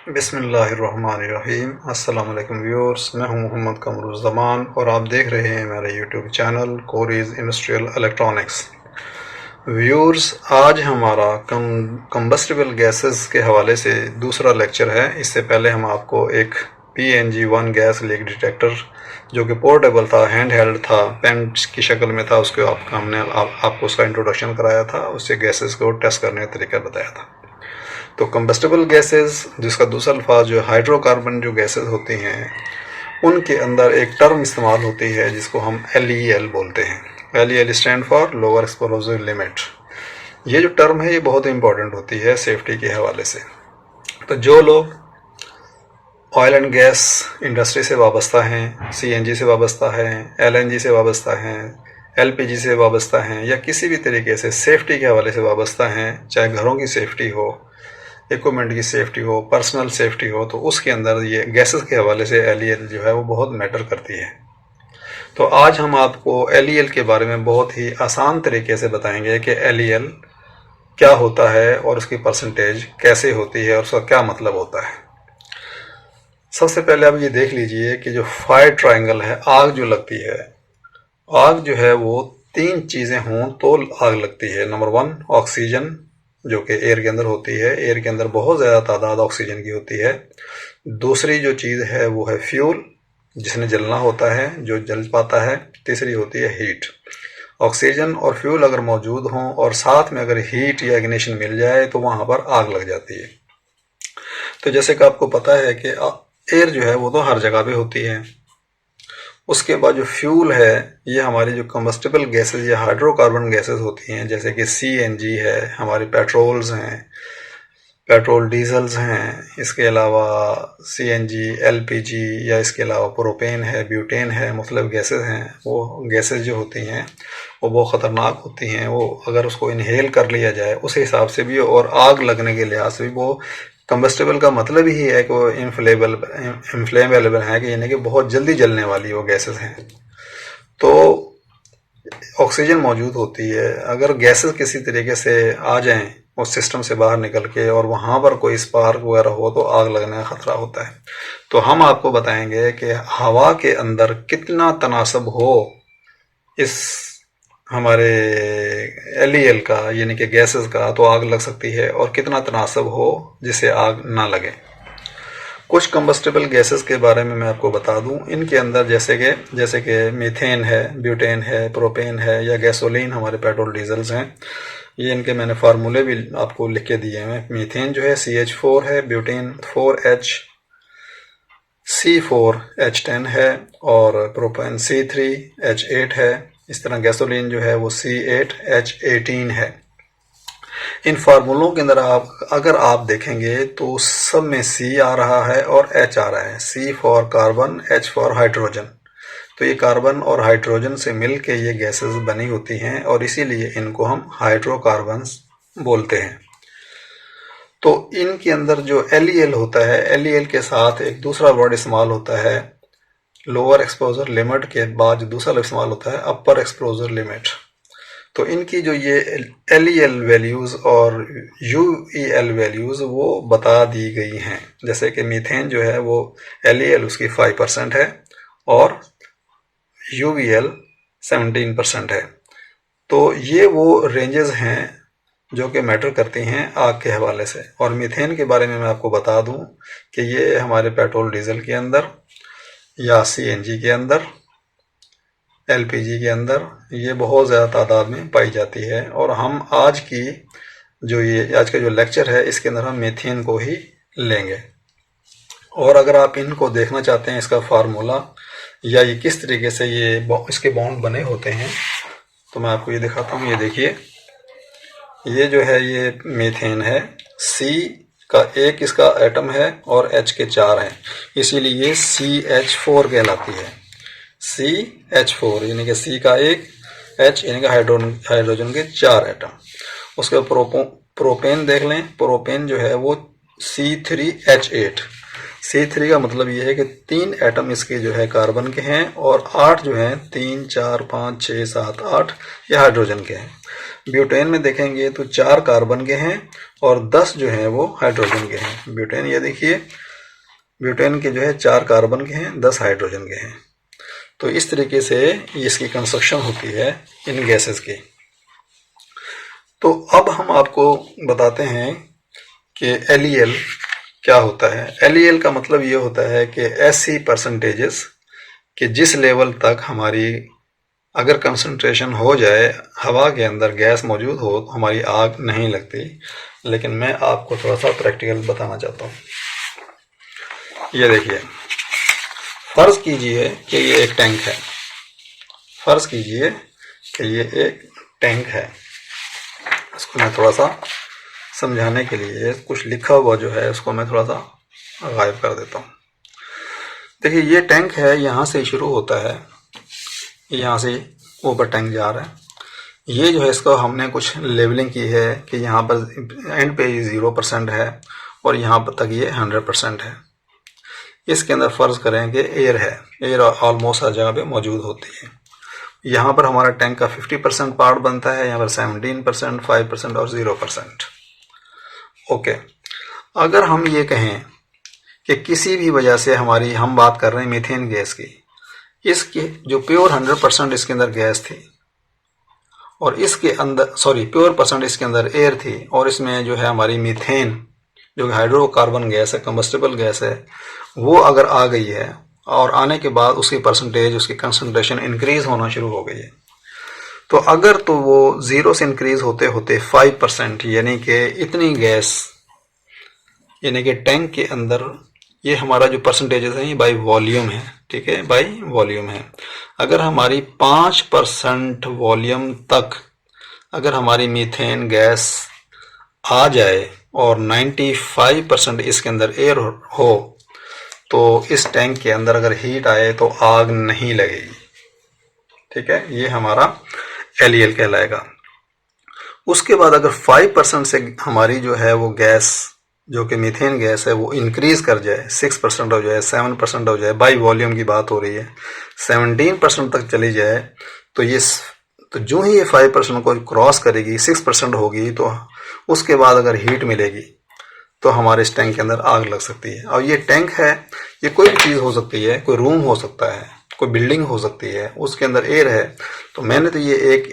बिस्मिल्लाहिर्रहमानिर्रहीम। अस्सलाम वालेकुम व्यूअर्स, मैं हूं मोहम्मद कमरुज़्ज़मान और आप देख रहे हैं मेरा YouTube channel Cori's industrial electronics. Viewers, आज हमारा कंबस्टिबल गैसेस के हवाले से दूसरा लेक्चर है। इससे पहले हम आपको एक PNG-1 गैस लीक डिटेक्टर जो कि पोर्टेबल था, हैंड हेल्ड था, पेन की शक्ल में था, उसको हमने आपको उसका इंट्रोडक्शन कराया था, उससे गैसेस को टेस्ट करने का तरीका बताया था। तो कंबस्टिबल गैसेस, जिसका दूसरा अल्फाज जो हाइड्रोकार्बन जो गैसेस होती हैं, उनके अंदर एक टर्म इस्तेमाल होती है जिसको हम LEL बोलते हैं। LEL stand for lower explosive limit. ये जो टर्म है ये बहुत इंपॉर्टेंट होती है सेफ्टी के हवाले से। तो जो लोग ऑयल एंड गैस इंडस्ट्री से वाबस्ता हैं, CNG से वाबस्ता हैं, LNG से वाबस्ता हैं, LPG से वाबस्ता हैं या किसी भी तरीके से सेफ्टी के हवाले से वाबस्ता हैं, चाहे घरों की सेफ्टी हो, इक्विपमेंट की सेफ्टी हो, पर्सनल सेफ्टी हो, तो उसके अंदर ये गैसेस के हवाले से LEL जो है वो बहुत मैटर करती है। तो आज हम आपको LEL के बारे में बहुत ही आसान तरीके से बताएंगे कि LEL क्या होता है और उसकी परसेंटेज कैसे होती है और उसका क्या मतलब होता है। सबसे पहले आप ये देख लीजिए कि जो फायर ट्रायंगल है, आग जो लगती है, आग जो है वो तीन चीज़ें हों तो आग लगती है। नंबर 1 ऑक्सीजन, जो कि एयर के अंदर होती है। एयर के अंदर बहुत ज़्यादा तादाद ऑक्सीजन की होती है। दूसरी जो चीज़ है वो है फ्यूल, जिसने जलना होता है, जो जल पाता है। तीसरी होती है हीट। ऑक्सीजन और फ्यूल अगर मौजूद हों और साथ में अगर हीट या इग्निशन मिल जाए तो वहाँ पर आग लग जाती है। तो जैसे कि आपको पता है कि एयर जो है वो तो हर जगह पे होती है। उसके बाद जो फ्यूल है, ये हमारी जो कंबस्टिबल गैसेस या हाइड्रोकार्बन गैसेस होती हैं, जैसे कि CNG है, हमारे पेट्रोल्स हैं, पेट्रोल डीजल्स हैं, इसके अलावा CNG, LPG या इसके अलावा प्रोपेन है, ब्यूटेन है, मुख्तलिफ गैसेस हैं। वो गैसेस जो होती हैं वो बहुत ख़तरनाक होती हैं। वो अगर उसको इनहेल कर लिया जाए उस हिसाब से भी और आग लगने के लिहाज से भी वो कंबस्टिबल का मतलब ही है कि वो इनफ्लेमेबल है, कि यानी कि बहुत जल्दी जलने वाली वो गैसेस हैं। तो ऑक्सीजन मौजूद होती है। अगर गैसेस किसी तरीके से आ जाएं उस सिस्टम से बाहर निकल के और वहाँ पर कोई स्पार्क वगैरह हो तो आग लगने का खतरा होता है। तो हम आपको बताएंगे कि हवा के अंदर कितना तनासब हो इस हमारे LEL का, यानी कि गैसेस का, तो आग लग सकती है, और कितना तनासब हो जिससे आग ना लगे। कुछ कंबस्टिबल गैसेस के बारे में मैं आपको बता दूं। इनके अंदर जैसे कि मीथेन है, ब्यूटेन है, प्रोपेन है या गैसोलीन हमारे पेट्रोल डीजल्स हैं। ये इनके मैंने फार्मूले भी आपको लिख के दिए हैं। मीथेन जो है CH4 है, ब्यूटेन 4H C4H10 है और प्रोपेन C3H8 है। इस तरह गैसोलीन जो है वो C8H18 है। इन फार्मूलों के अंदर अगर आप देखेंगे तो सब में C आ रहा है और H आ रहा है। C for carbon, H for hydrogen. तो ये कार्बन और हाइड्रोजन से मिलके ये गैसेस बनी होती हैं और इसीलिए इनको हम हाइड्रोकार्बन्स बोलते हैं। तो इनके अंदर जो LEL होता है, LEL के साथ एक दूसरा वर्ड इस्तेमाल होता है। लोअर एक्सपोजर लिमिट के बाद जो दूसरा इस्तेमाल होता है अपर एक्सपोजर लिमिट। तो इनकी जो ये LEL वैल्यूज़ और UEL वैल्यूज़ वो बता दी गई हैं। जैसे कि मीथेन जो है वो LEL उसकी 5% है और UVL 17% है। तो ये वो रेंजेस हैं जो कि मैटर करती हैं आग के हवाले से। और मीथेन के बारे में मैं आपको बता दूं कि ये हमारे पेट्रोल डीजल के अंदर या CNG के अंदर, LPG के अंदर ये बहुत ज़्यादा तादाद में पाई जाती है। और हम आज का जो लेक्चर है इसके अंदर हम मीथेन को ही लेंगे। और अगर आप इनको देखना चाहते हैं, इसका फार्मूला या ये किस तरीके से इसके बॉन्ड बने होते हैं, तो मैं आपको ये दिखाता हूँ। ये देखिए, ये जो है ये मीथेन है। C का एक इसका एटम है और H के 4 हैं, इसीलिए CH4 कहलाती है। CH4 यानी कि C का एक, H यानी कि हाइड्रोजन के 4 एटम। उसके बाद प्रोपेन देख लें। प्रोपेन जो है वो C3H8। C3 का मतलब ये है कि 3 एटम इसके जो है कार्बन के हैं और 8 जो हैं, 3 4 5 6 7 8 ये हाइड्रोजन के हैं। ब्यूटेन में देखेंगे तो 4 कार्बन के हैं और 10 जो हैं वो हाइड्रोजन के हैं। ब्यूटेन, ये देखिए, ब्यूटेन के जो है 4 कार्बन के हैं, 10 हाइड्रोजन के हैं। तो इस तरीके से इसकी कंस्ट्रक्शन होती है इन गैसेस की। तो अब हम आपको बताते हैं कि एलईएल क्या होता है। एलईएल का मतलब ये होता है कि ऐसी परसेंटेजेस कि जिस लेवल तक हमारी अगर कंसंट्रेशन हो जाए, हवा के अंदर गैस मौजूद हो, तो हमारी आग नहीं लगती। लेकिन मैं आपको थोड़ा सा प्रैक्टिकल बताना चाहता हूँ। ये देखिए, फर्ज कीजिए कि ये एक टैंक है। फर्ज कीजिए कि ये एक टैंक है। इसको मैं थोड़ा सा समझाने के लिए कुछ लिखा हुआ जो है उसको मैं थोड़ा सा गायब कर देता हूँ। देखिए, ये टैंक है, यहाँ से शुरू होता है, यहाँ से ऊपर टैंक जा रहा है। ये जो है इसको हमने कुछ लेवलिंग की है कि यहाँ पर एंड पे 0% है और यहाँ पर तक ये 100% है। इसके अंदर फर्ज करें कि एयर है, एयर ऑलमोस्ट हर जगह पे मौजूद होती है। यहाँ पर हमारा टैंक का 50% पार्ट बनता है, यहाँ पर 17%, 5% और 0%। ओके, अगर हम ये कहें कि किसी भी वजह से हमारी, हम बात कर रहे हैं मीथेन गैस की, इसकी जो प्योर 100% इसके अंदर गैस थी और इसके अंदर प्योर परसेंट इसके अंदर एयर थी और इसमें जो है हमारी मीथेन जो हाइड्रोकार्बन गैस है, कंबस्टेबल गैस है, वो अगर आ गई है और आने के बाद उसकी परसेंटेज, उसकी कंसंट्रेशन इंक्रीज होना शुरू हो गई है। तो अगर तो वो 0 से इंक्रीज होते होते 5%, यानी कि इतनी गैस, यानी कि टैंक के अंदर ये हमारा जो परसेंटेजेस है ये बाई वॉल्यूम है, ठीक है, बाई वॉल्यूम है। अगर हमारी 5% वॉल्यूम तक अगर हमारी मीथेन गैस आ जाए और 95% इसके अंदर एयर हो, तो इस टैंक के अंदर अगर हीट आए तो आग नहीं लगेगी, ठीक है। ये हमारा एलईएल कहलाएगा। उसके बाद अगर 5% से हमारी जो है वो गैस, जो कि मीथेन गैस है, वो इंक्रीज कर जाए, 6% हो जाए, 7% हो जाए, बाई वॉल्यूम की बात हो रही है, 17% तक चली जाए, तो जो ही ये 5% को क्रॉस करेगी, 6% होगी, तो उसके बाद अगर हीट मिलेगी तो हमारे इस टैंक के अंदर आग लग सकती है। और ये टैंक है, ये कोई भी चीज़ हो सकती है, कोई रूम हो सकता है, कोई बिल्डिंग हो सकती है, उसके अंदर एयर है। तो मैंने तो ये एक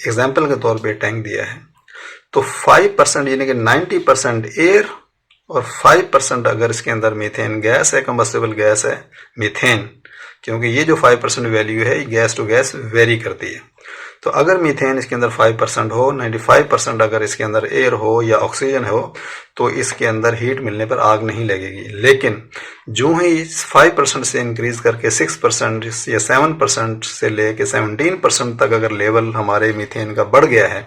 एग्जाम्पल के तौर पे टैंक दिया है। तो 5% यानी कि 90% एयर और 5% अगर इसके अंदर मीथेन गैस है, कंबस्टेबल गैस है मीथेन, क्योंकि ये जो 5% वैल्यू है ये गैस टू गैस वेरी करती है। तो अगर मीथेन इसके अंदर 5% हो, 95% अगर इसके अंदर एयर हो या ऑक्सीजन हो, तो इसके अंदर हीट मिलने पर आग नहीं लगेगी। लेकिन जो ही 5% से इंक्रीज करके 6% या 7% से लेके 17% तक अगर लेवल हमारे मीथेन का बढ़ गया है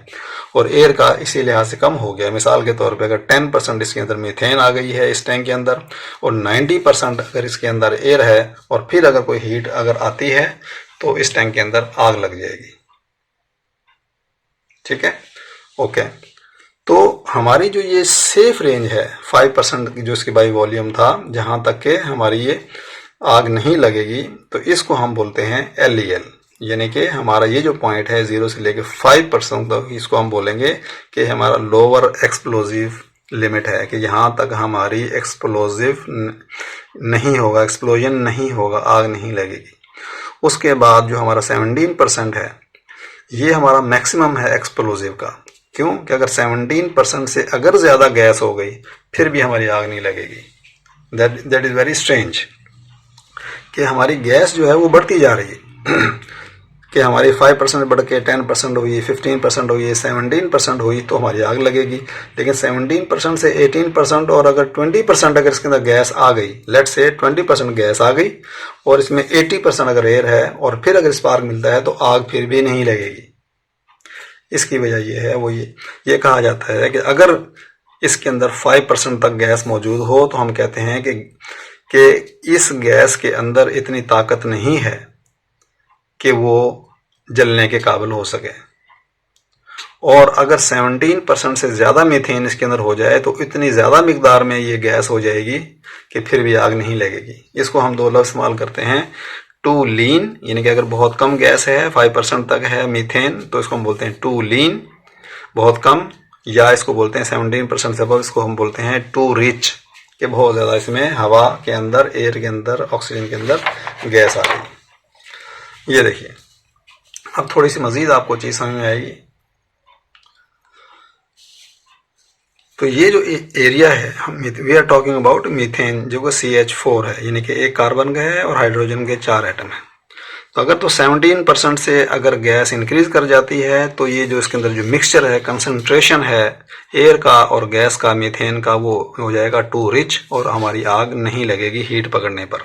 और एयर का इसी लिहाज से कम हो गया, मिसाल के तौर पे अगर 10% इसके अंदर मीथेन आ गई है इस टैंक के अंदर और 90% अगर इसके अंदर एयर है और फिर अगर कोई हीट अगर आती है, तो इस टैंक के अंदर आग लग जाएगी, ठीक है। ओके, तो हमारी जो ये सेफ रेंज है 5% की, जो इसकी बाई वॉल्यूम था, जहां तक के हमारी ये आग नहीं लगेगी, तो इसको हम बोलते हैं एलईएल। यानी कि हमारा ये जो पॉइंट है 0 से लेके 5% तक, इसको हम बोलेंगे कि हमारा लोअर एक्सप्लोजिव लिमिट है, कि यहाँ तक हमारी एक्सप्लोजिव नहीं होगा, एक्सप्लोजन नहीं होगा, आग नहीं लगेगी। उसके बाद जो हमारा 17% है, ये हमारा मैक्सिमम है एक्सप्लोजिव का। क्यों? कि अगर 17% से अगर ज़्यादा गैस हो गई फिर भी हमारी आग नहीं लगेगी। दैट इज़ वेरी स्ट्रेंज कि हमारी गैस जो है वो बढ़ती जा रही है कि हमारी 5% बढ़ के 10% हुई, 15% हुई, 17% हुई तो हमारी आग लगेगी। लेकिन 17% से 18% और अगर 20% अगर इसके अंदर गैस आ गई, लेट्स से 20% गैस आ गई और इसमें 80% अगर एयर है और फिर अगर स्पार्क मिलता है तो आग फिर भी नहीं लगेगी। इसकी वजह ये है, वो ये कहा जाता है कि अगर इसके अंदर 5% तक गैस मौजूद हो तो हम कहते हैं कि इस गैस के अंदर इतनी ताकत नहीं है कि वो जलने के काबिल हो सके। और अगर 17% से ज़्यादा मीथेन इसके अंदर हो जाए तो इतनी ज़्यादा मिकदार में ये गैस हो जाएगी कि फिर भी आग नहीं लगेगी। इसको हम दो लफ्ज़ इस्तेमाल करते हैं, टू लीन, यानी कि अगर बहुत कम गैस है, 5% तक है मीथेन, तो इसको हम बोलते हैं टू लीन। बहुत कम, या इसको बोलते हैं 17% से अबव, इसको हम बोलते हैं टू रिच, कि बहुत ज़्यादा इसमें हवा के अंदर, एयर के अंदर, ऑक्सीजन के अंदर गैस आ गई। ये देखिए, अब थोड़ी सी मज़ीद आपको चीज़ समझ में आएगी। तो ये जो एरिया है, we are talking about methane, जो कि CH4 है, यानी कि एक कार्बन का है और हाइड्रोजन के 4 एटम है। तो अगर तो 17% से अगर गैस इंक्रीज कर जाती है तो ये जो इसके अंदर जो मिक्सचर है, कंसंट्रेशन है एयर का और गैस का, मीथेन का, वो हो जाएगा टू रिच और हमारी आग नहीं लगेगी हीट पकड़ने पर।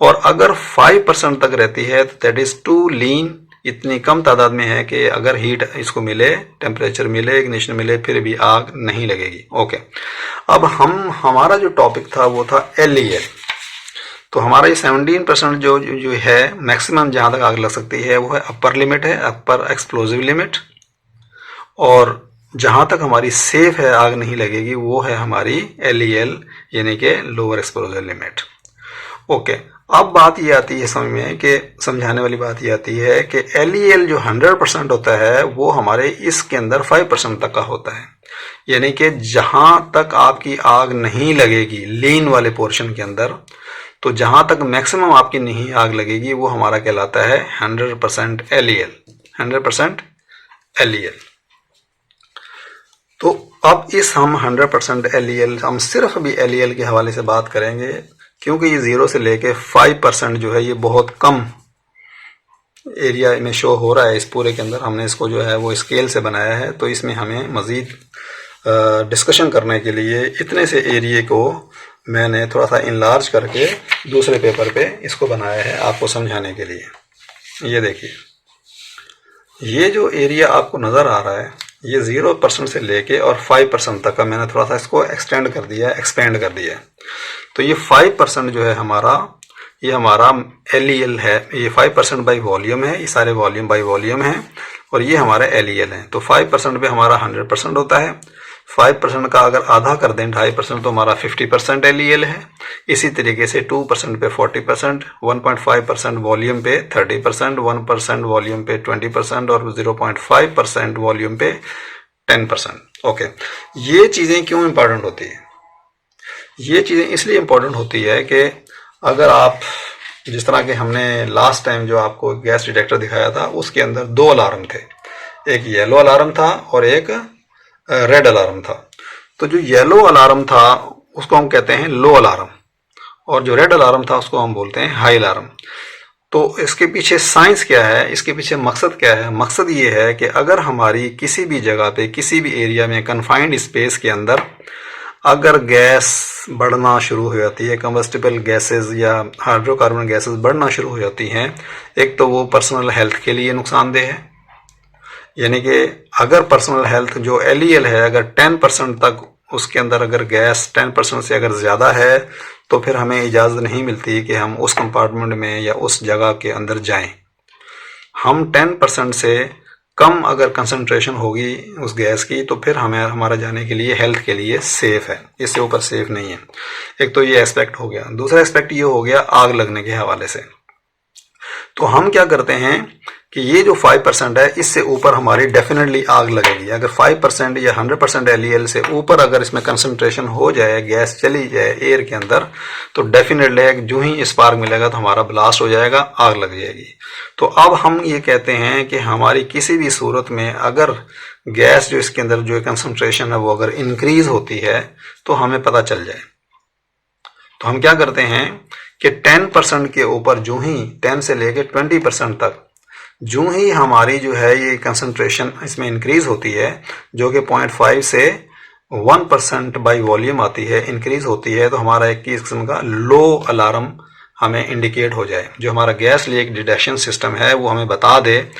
और अगर 5% तक रहती है तो दैट इज टू लीन, इतनी कम तादाद में है कि अगर हीट इसको मिले, टेम्परेचर मिले, इग्निशन मिले, फिर भी आग नहीं लगेगी। ओके, अब हमारा जो टॉपिक था वो था LEL। तो हमारा ये 17% जो है मैक्सिमम जहाँ तक आग लग सकती है वो है अपर लिमिट है, अपर एक्सप्लोजिव लिमिट। और जहाँ तक हमारी सेफ है, आग नहीं लगेगी, वो है हमारी LEL, यानी कि लोअर एक्सप्लोजिव लिमिट। ओके, अब बात ये आती है समझ में कि समझाने वाली बात ये आती है कि LEL जो 100% होता है वो हमारे इसके अंदर 5% तक का होता है, यानी कि जहाँ तक आपकी आग नहीं लगेगी लीन वाले पोर्शन के अंदर, तो जहां तक मैक्सिमम आपकी नहीं आग लगेगी वो हमारा कहलाता है 100% LEL, 100% LEL। तो अब इस हम 100% LEL, हम सिर्फ अभी LEL के हवाले से बात करेंगे, क्योंकि ये 0 से लेके 5% जो है ये बहुत कम एरिया में शो हो रहा है इस पूरे के अंदर। हमने इसको जो है वो स्केल से बनाया है, तो इसमें हमें मज़ीद डिस्कशन करने के लिए इतने से एरिया को मैंने थोड़ा सा इनलार्ज करके दूसरे पेपर पे इसको बनाया है आपको समझाने के लिए। ये देखिए, ये जो एरिया आपको नज़र आ रहा है ये 0% से लेके और 5% तक का मैंने थोड़ा सा इसको एक्सपेंड कर दिया है। तो ये 5% जो है हमारा, ये हमारा LEL है। ये 5% बाई वॉल्यूम है, ये सारे वॉल्यूम बाई वॉल्यूम है, और ये हमारा LEL है। तो 5% पे हमारा 100% होता है। 5% का अगर आधा कर दें, 2.5%, तो हमारा 50% LEL है। इसी तरीके से 2% पे 40%, 1.5% वॉल्यूम पे 30%, 1% वॉल्यूम पे 20% और 0.5% वॉल्यूम पे 10%। ओके, ये चीज़ें क्यों इंपॉर्टेंट होती है? ये चीज़ें इसलिए इंपॉर्टेंट होती है कि अगर आप, जिस तरह के हमने लास्ट टाइम जो आपको गैस डिटेक्टर दिखाया था उसके अंदर 2 अलार्म थे, एक येलो अलार्म था और एक रेड अलार्म था। तो जो येलो अलार्म था उसको हम कहते हैं लो अलार्म, और जो रेड अलार्म था उसको हम बोलते हैं हाई अलार्म। तो इसके पीछे साइंस क्या है, इसके पीछे मकसद क्या है? मकसद ये है कि अगर हमारी किसी भी जगह पे, किसी भी एरिया में, कन्फाइंड स्पेस के अंदर अगर गैस बढ़ना शुरू हो जाती है, कंबस्टिबल गैसेस या हाइड्रोकार्बन गैसेस बढ़ना शुरू हो जाती हैं, एक तो वो पर्सनल हेल्थ के लिए नुकसानदेह है, यानी कि अगर पर्सनल हेल्थ जो LEL है अगर 10% तक उसके अंदर अगर गैस 10% से अगर ज़्यादा है तो फिर हमें इजाज़त नहीं मिलती कि हम उस कंपार्टमेंट में या उस जगह के अंदर जाएं। हम 10% से कम अगर कंसंट्रेशन होगी उस गैस की तो फिर हमें, हमारा जाने के लिए, हेल्थ के लिए सेफ़ है, इससे ऊपर सेफ़ नहीं है। एक तो ये एस्पेक्ट हो गया। दूसरा एस्पेक्ट ये हो गया आग लगने के हवाले से। तो हम क्या करते हैं कि ये जो 5% है इससे ऊपर हमारी डेफिनेटली आग लगेगी। अगर 5% या 100% LEL से ऊपर अगर इसमें कंसंट्रेशन हो जाए, गैस चली जाए एयर के अंदर, तो डेफिनेटली जो ही स्पार्क मिलेगा तो हमारा ब्लास्ट हो जाएगा, आग लग जाएगी। तो अब हम ये कहते हैं कि हमारी किसी भी सूरत में अगर गैस जो इसके अंदर जो कंसंट्रेशन है वो अगर इंक्रीज होती है तो हमें पता चल जाए, तो हम क्या करते हैं कि 10% के ऊपर जो ही 10 से लेके 20% तक जो ही हमारी जो है ये कंसंट्रेशन इसमें इंक्रीज होती है, जो कि 0.5 से 1% बाई वॉल्यूम आती है, इंक्रीज होती है, तो हमारा एक किस्म का लो अलार्म हमें इंडिकेट हो जाए। जो हमारा गैस लीक डिटेक्शन सिस्टम है वो हमें बता दे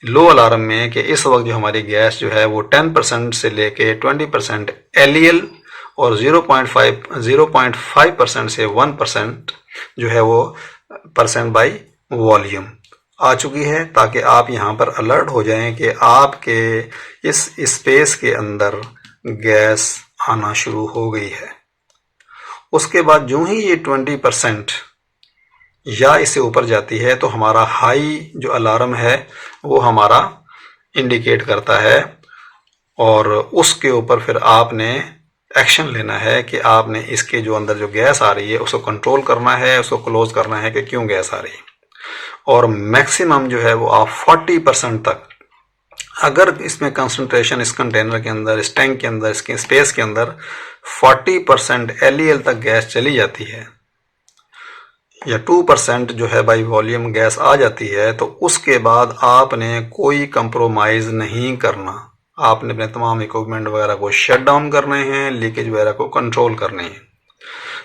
लो अलार्म में कि इस वक्त जो हमारी गैस जो है वो 10% से लेके 20% LEL और 0.5% से 1% जो है वो परसेंट बाई वॉल्यूम आ चुकी है, ताकि आप यहाँ पर अलर्ट हो जाएं कि आपके इस स्पेस के अंदर गैस आना शुरू हो गई है। उसके बाद जो ही ये 20% या इससे ऊपर जाती है तो हमारा हाई जो अलार्म है वो हमारा इंडिकेट करता है और उसके ऊपर फिर आपने एक्शन लेना है कि आपने इसके जो अंदर जो गैस आ रही है उसको कंट्रोल करना है, उसको क्लोज करना है कि क्यों गैस आ रही है। और मैक्सिमम जो है वो आप 40% तक, अगर इसमें कंसंट्रेशन इस कंटेनर के अंदर, इस टैंक के अंदर, इसके स्पेस के अंदर 40% LEL तक गैस चली जाती है या 2% जो है बाई वॉल्यूम गैस आ जाती है, तो उसके बाद आपने कोई कंप्रोमाइज़ नहीं करना। आपने अपने तमाम इक्विपमेंट वगैरह को शट डाउन करने हैं, लीकेज वगैरह को कंट्रोल करने हैं।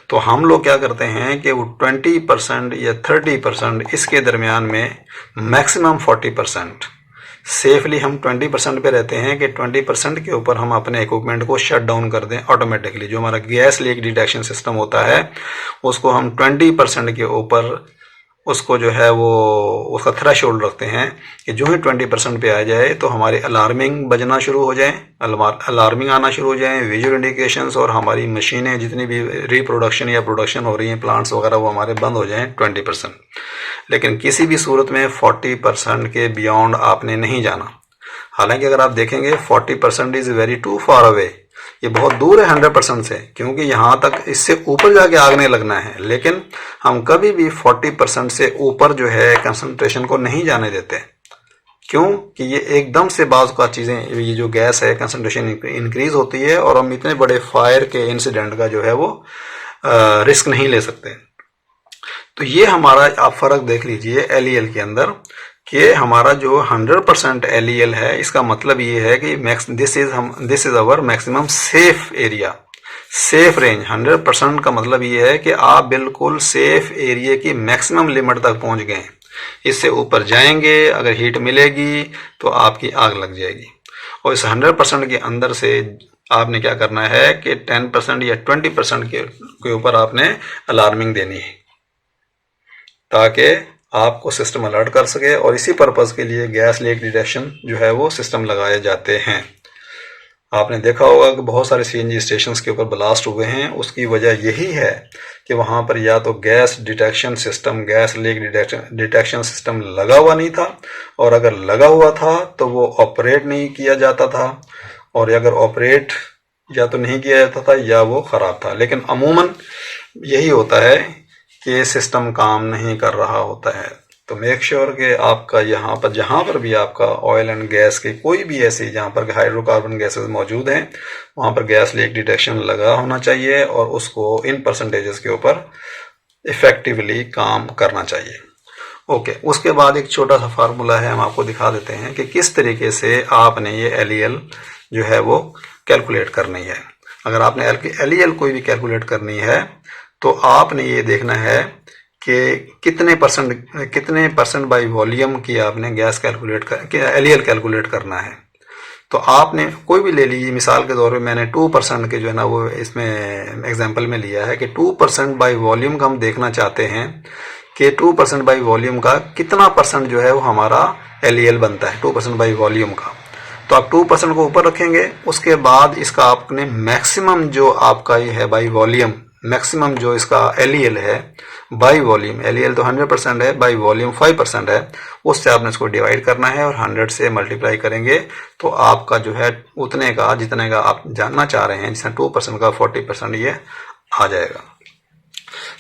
तो हम लोग क्या करते हैं कि वो 20% या 30% इसके दरमियान में, मैक्सिमम 40%, सेफली हम 20% पे रहते हैं कि 20% के ऊपर हम अपने इक्विपमेंट को शट डाउन कर दें ऑटोमेटिकली। जो हमारा गैस लीक डिटेक्शन सिस्टम होता है उसको हम 20% के ऊपर उसको जो है वो उसका थ्रेशोल्ड रखते हैं कि जो ही 20% पे आ जाए तो हमारी अलार्मिंग बजना शुरू हो जाए, अलार्मिंग आना शुरू हो जाए, विजुअल इंडिकेशंस, और हमारी मशीनें जितनी भी रिप्रोडक्शन या प्रोडक्शन हो रही हैं, प्लांट्स वगैरह, वो हमारे बंद हो जाएं 20%। लेकिन किसी भी सूरत में 40% के बियॉन्ड आपने नहीं जाना। हालांकि अगर आप देखेंगे 40% is very too far away, ये बहुत दूर है 100% से, क्योंकि यहाँ तक इससे ऊपर जाके आग नहीं लगना है। लेकिन हम कभी भी 40% से ऊपर जो है कंसंट्रेशन को नहीं जाने देते। क्यों कि ये एकदम से बाज़ का चीज़ें, ये जो गैस है कंसंट्रेशन इंक्रीज होती है और हम इतने बड़े फायर के इंसिडेंट का जो है वो रिस्क नहीं ले सकते। तो ये हमारा आप फ़र्क देख लीजिए LEL के अंदर कि हमारा जो 100% LEL है, इसका मतलब ये है कि this is our maximum safe area, safe range. 100% का मतलब ये है कि आप बिल्कुल सेफ एरिया की मैक्सिमम लिमिट तक पहुंच गए। इससे ऊपर जाएंगे, अगर हीट मिलेगी तो आपकी आग लग जाएगी। और इस 100% के अंदर से आपने क्या करना है कि 10% या 20% के ऊपर आपने अलार्मिंग देनी है ताकि आपको सिस्टम अलर्ट कर सके। और इसी पर्पज़ के लिए गैस लीक डिटेक्शन जो है वो सिस्टम लगाए जाते हैं। आपने देखा होगा कि बहुत सारे CNG स्टेशंस के ऊपर ब्लास्ट हुए हैं। उसकी वजह यही है कि वहाँ पर या तो gas detection system, gas leak detection system लगा हुआ नहीं था, और अगर लगा हुआ था तो वो ऑपरेट नहीं किया जाता था, और अगर ऑपरेट या तो नहीं किया जाता था या वो ख़राब था। लेकिन अमूमन यही होता है कि सिस्टम काम नहीं कर रहा होता है। तो मेक श्योर कि आपका यहाँ पर जहाँ पर भी आपका ऑयल एंड गैस की कोई भी ऐसी जहाँ पर हाइड्रोकार्बन गैसेस मौजूद हैं वहाँ पर गैस लीक डिटेक्शन लगा होना चाहिए और उसको इन परसेंटेजेस के ऊपर इफ़ेक्टिवली काम करना चाहिए। ओके, उसके बाद एक छोटा सा फार्मूला है, हम आपको दिखा देते हैं कि किस तरीके से आपने ये LEL जो है वो कैलकुलेट करनी है। अगर आपने LEL कोई भी कैलकुलेट करनी है तो आपने ये देखना है कि कितने परसेंट बाई वॉल्यूम की आपने गैस कैलकुलेट LEL कैलकुलेट करना है। तो आपने कोई भी ले लीजिए, मिसाल के तौर पे मैंने 2% के जो है ना वो इसमें एग्जांपल में लिया है कि 2% बाई वॉल्यूम का हम देखना चाहते हैं कि 2% बाई वॉल्यूम का कितना परसेंट जो है वो हमारा LEL बनता है 2% बाई वॉल्यूम का। तो आप 2% को ऊपर रखेंगे, उसके बाद इसका आपने मैक्सिमम जो आपका ये है बाई वॉल्यूम, मैक्सिमम जो इसका LEL है बाई वॉल्यूम, LEL तो 100% है, बाई वॉल्यूम 5% है, उससे आपने इसको डिवाइड करना है और 100 से मल्टीप्लाई करेंगे तो आपका जो है उतने का जितने का आप जानना चाह रहे हैं, जिसमें 2% का 40% ये आ जाएगा।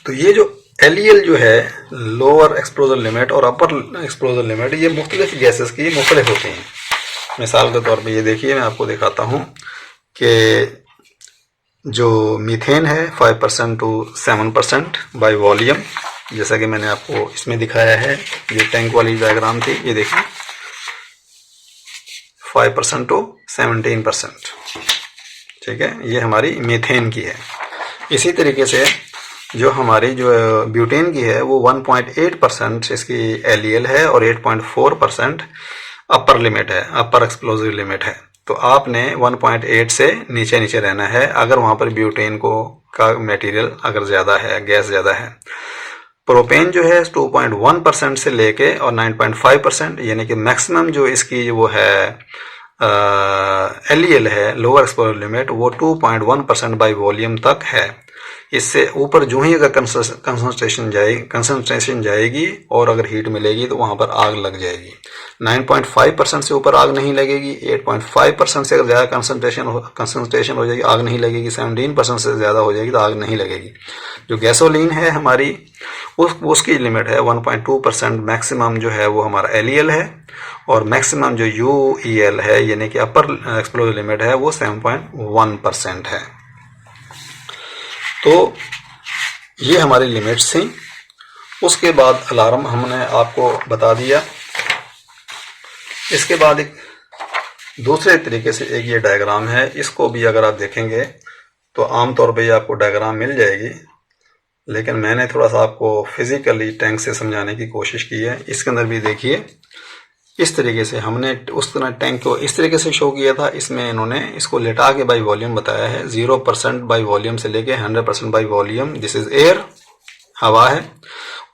तो ये जो LEL जो है लोअर एक्सपोजर लिमिट और अपर एक्सपोजर लिमिट, ये मुख्तलिफ गैसेस की मुख्तलिफ होती हैं। मिसाल के तौर पे ये देखिए, मैं आपको दिखाता हूँ कि जो मीथेन है 5% to 7% बाई वॉल्यूम, जैसा कि मैंने आपको इसमें दिखाया है, ये टैंक वाली डायग्राम थी, ये देखिए 5% to 17%, ठीक है, ये हमारी मीथेन की है। इसी तरीके से जो हमारी जो ब्यूटेन की है वो 1.8% इसकी LEL है और 8.4% अपर लिमिट है, अपर एक्सप्लोजिव लिमिट है। तो आपने 1.8 से नीचे नीचे रहना है अगर वहाँ पर ब्यूटेन का मटेरियल अगर ज़्यादा है, गैस ज़्यादा है। प्रोपेन जो है 2.1% से लेके और 9.5%, यानी कि मैक्सिमम जो इसकी वो है LEL है लोअर एक्सपोजर लिमिट, वो 2.1% बाई वॉल्यूम तक है। इससे ऊपर जो ही अगर कंसंट्रेशन जाएगी और अगर हीट मिलेगी तो वहाँ पर आग लग जाएगी। 9.5% से ऊपर आग नहीं लगेगी, 8.5% से अगर ज़्यादा कंसंट्रेशन हो जाएगी आग नहीं लगेगी, 17% से ज़्यादा हो जाएगी तो आग नहीं लगेगी। जो गैसोलीन है हमारी उसकी लिमिट है 1.2%, मैक्सिमम जो है वो हमारा LEL है, और मैक्सिमम जो UEL है यानी कि अपर एक्सप्लोजिव लिमिट है वो 7.1% है। तो ये हमारी लिमिट्स थी। उसके बाद अलार्म हमने आपको बता दिया। इसके बाद एक दूसरे तरीके से एक ये डायग्राम है, इसको भी अगर आप देखेंगे तो आमतौर पे आपको डायग्राम मिल जाएगी, लेकिन मैंने थोड़ा सा आपको फिजिकली टैंक से समझाने की कोशिश की है। इसके अंदर भी देखिए इस तरीके से हमने उस तरह टैंक को इस तरीके से शो किया था। इसमें इन्होंने इसको लेटा के बाई वॉल्यूम बताया है, 0% बाई वॉल्यूम से लेके 100% by volume. This is air, हवा है।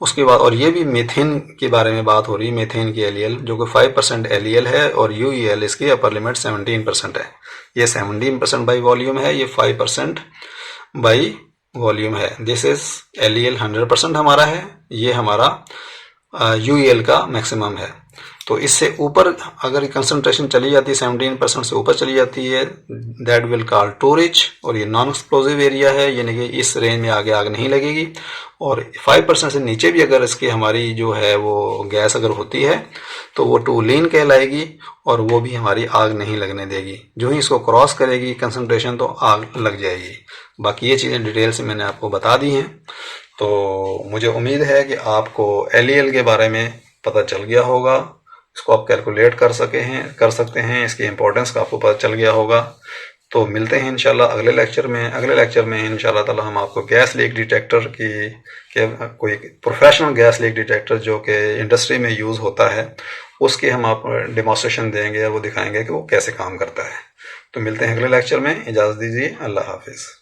उसके बाद और ये भी मीथेन के बारे में बात हो रही है, मीथेन की LEL जो कि 5% LEL है, और UEL इसकी अपर लिमिट 17% है। ये 17% बाई वॉल्यूम है, ये 5% बाई वॉल्यूम है। दिस इज LEL 100% हमारा है, ये हमारा UEL का मैक्सिमम है। तो इससे ऊपर अगर कंसंट्रेशन चली जाती है 17% से ऊपर चली जाती है, that will call to reach, और ये नॉन एक्सप्लोजिव एरिया है, यानी कि इस रेंज में आगे आग नहीं लगेगी। और 5% से नीचे भी अगर इसकी हमारी जो है वो गैस अगर होती है तो वो टू लीन कहलाएगी, और वो भी हमारी आग नहीं लगने देगी। जो ही इसको क्रॉस करेगी कंसंट्रेशन तो आग लग जाएगी। बाकी ये चीज़ें डिटेल से मैंने आपको बता दी हैं। तो मुझे उम्मीद है कि आपको LEL के बारे में पता चल गया होगा, इसको आप कैलकुलेट कर सकते हैं, इसकी इम्पोर्टेंस का आपको पता चल गया होगा। तो मिलते हैं इंशाल्लाह अगले लेक्चर में इंशाल्लाह ताला हम आपको गैस लीक डिटेक्टर कोई प्रोफेशनल गैस लीक डिटेक्टर जो कि इंडस्ट्री में यूज़ होता है उसके हम आप डेमोस्ट्रेशन देंगे, वो दिखाएंगे कि वो कैसे काम करता है। तो मिलते हैं अगले लेक्चर में, इजाज़त दीजिए, अल्लाह हाफिज़।